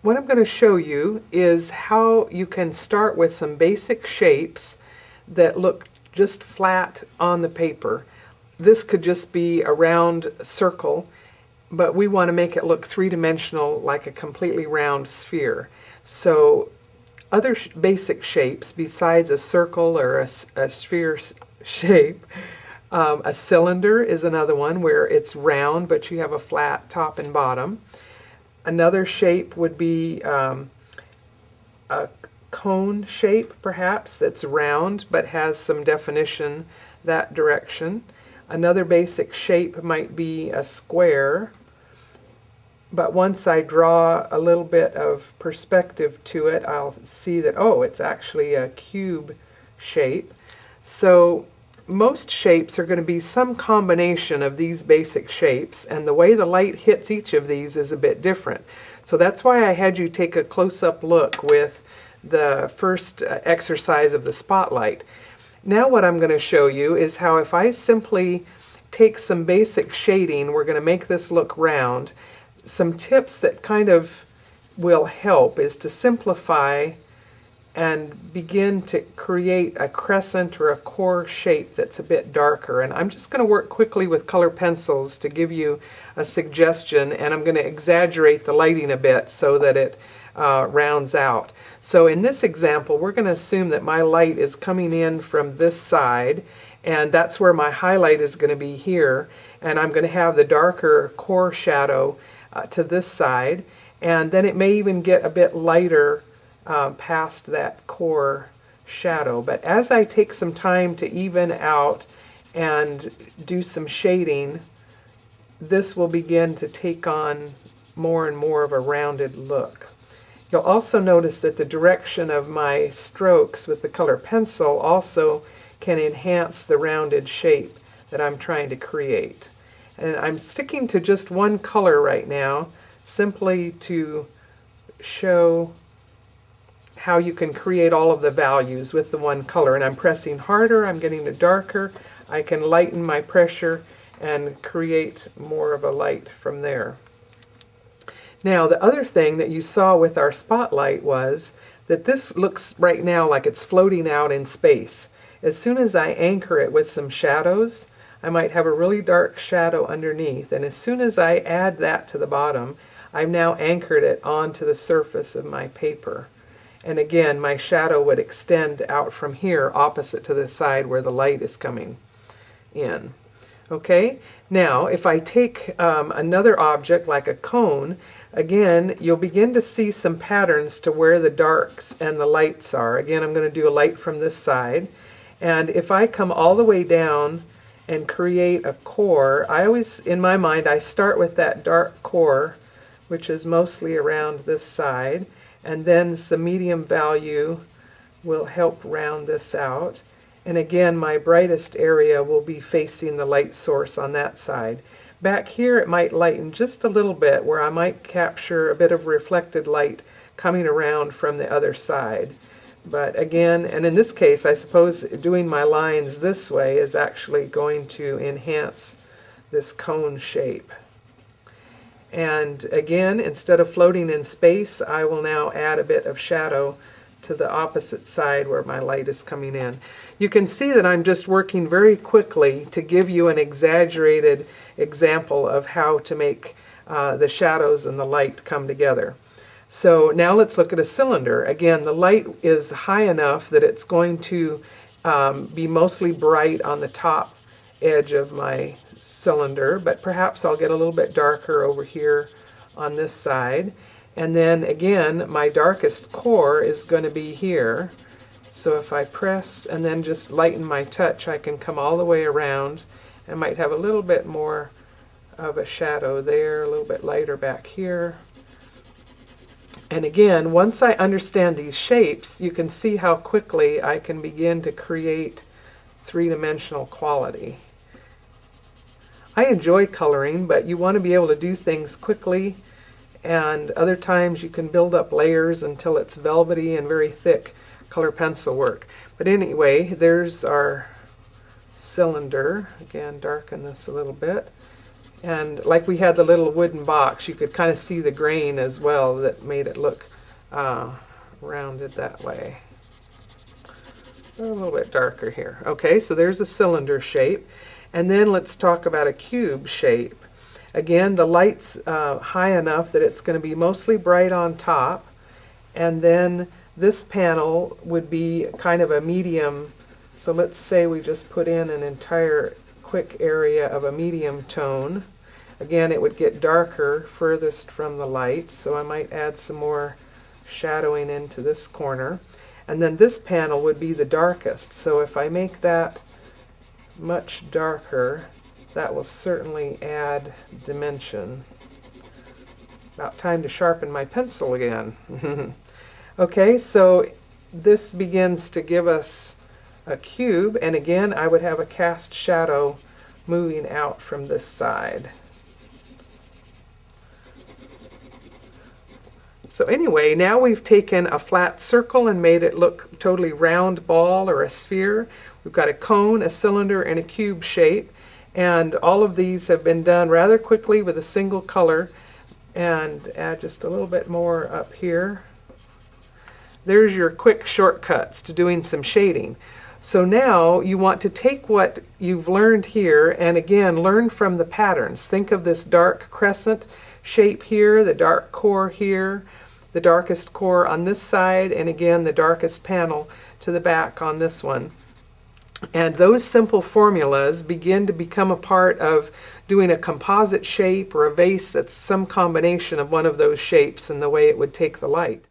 what I'm going to show you is how you can start with some basic shapes that look just flat on the paper. This could just be a round circle, but we want to make it look three-dimensional, like a completely round sphere. So other basic shapes besides a circle or a sphere shape, a cylinder is another one where it's round but you have a flat top and bottom. Another shape would be a cone shape, perhaps, that's round but has some definition that direction. Another basic shape might be a square, but once I draw a little bit of perspective to it, I'll see that, oh, it's actually a cube shape. So most shapes are going to be some combination of these basic shapes, and the way the light hits each of these is a bit different. So that's why I had you take a close-up look with the first exercise of the spotlight. Now what I'm going to show you is how if I simply take some basic shading, we're going to make this look round. Some tips that kind of will help is to simplify and begin to create a crescent or a core shape that's a bit darker. And I'm just going to work quickly with color pencils to give you a suggestion, and I'm going to exaggerate the lighting a bit so that it rounds out. So in this example, we're going to assume that my light is coming in from this side, and that's where my highlight is going to be here, and I'm going to have the darker core shadow to this side, and then it may even get a bit lighter past that core shadow. But as I take some time to even out and do some shading, this will begin to take on more and more of a rounded look. You'll also notice that the direction of my strokes with the color pencil also can enhance the rounded shape that I'm trying to create. And I'm sticking to just one color right now, simply to show how you can create all of the values with the one color. And I'm pressing harder, I'm getting it darker, I can lighten my pressure and create more of a light from there. Now the other thing that you saw with our spotlight was that this looks right now like it's floating out in space. As soon as I anchor it with some shadows, I might have a really dark shadow underneath, and as soon as I add that to the bottom, I've now anchored it onto the surface of my paper. And again, my shadow would extend out from here opposite to the side where the light is coming in. Okay, now if I take another object like a cone, again, you'll begin to see some patterns to where the darks and the lights are. Again, I'm going to do a light from this side, and if I come all the way down and create a core, I always, in my mind, I start with that dark core, which is mostly around this side, and then some medium value will help round this out. And again, my brightest area will be facing the light source on that side. Back here it might lighten just a little bit, where I might capture a bit of reflected light coming around from the other side. But again, and in this case, I suppose doing my lines this way is actually going to enhance this cone shape. And again, instead of floating in space, I will now add a bit of shadow to the opposite side where my light is coming in. You can see that I'm just working very quickly to give you an exaggerated example of how to make the shadows and the light come together. So now let's look at a cylinder. Again, the light is high enough that it's going to be mostly bright on the top edge of my cylinder, but perhaps I'll get a little bit darker over here on this side. And then again, my darkest core is going to be here. So if I press and then just lighten my touch, I can come all the way around. I might have a little bit more of a shadow there, a little bit lighter back here. And again, once I understand these shapes, you can see how quickly I can begin to create three-dimensional quality. I enjoy coloring, but you want to be able to do things quickly, and other times you can build up layers until it's velvety and very thick color pencil work. But anyway, there's our cylinder. Again, darken this a little bit. And like we had the little wooden box, you could kind of see the grain as well that made it look rounded that way. A little bit darker here. Okay, so there's a cylinder shape. And then let's talk about a cube shape. Again, the light's high enough that it's going to be mostly bright on top. And then this panel would be kind of a medium. So let's say we just put in an entire quick area of a medium tone. Again, it would get darker furthest from the light, so I might add some more shadowing into this corner. And then this panel would be the darkest, so if I make that much darker, that will certainly add dimension. About time to sharpen my pencil again. Okay, so this begins to give us a cube, and again I would have a cast shadow moving out from this side. So anyway, now we've taken a flat circle and made it look totally round ball or a sphere. We've got a cone, a cylinder, and a cube shape, and all of these have been done rather quickly with a single color. And add just a little bit more up here. There's your quick shortcuts to doing some shading. So now you want to take what you've learned here and again learn from the patterns. Think of this dark crescent shape here, the dark core here, the darkest core on this side, and again the darkest panel to the back on this one. And those simple formulas begin to become a part of doing a composite shape or a vase that's some combination of one of those shapes and the way it would take the light.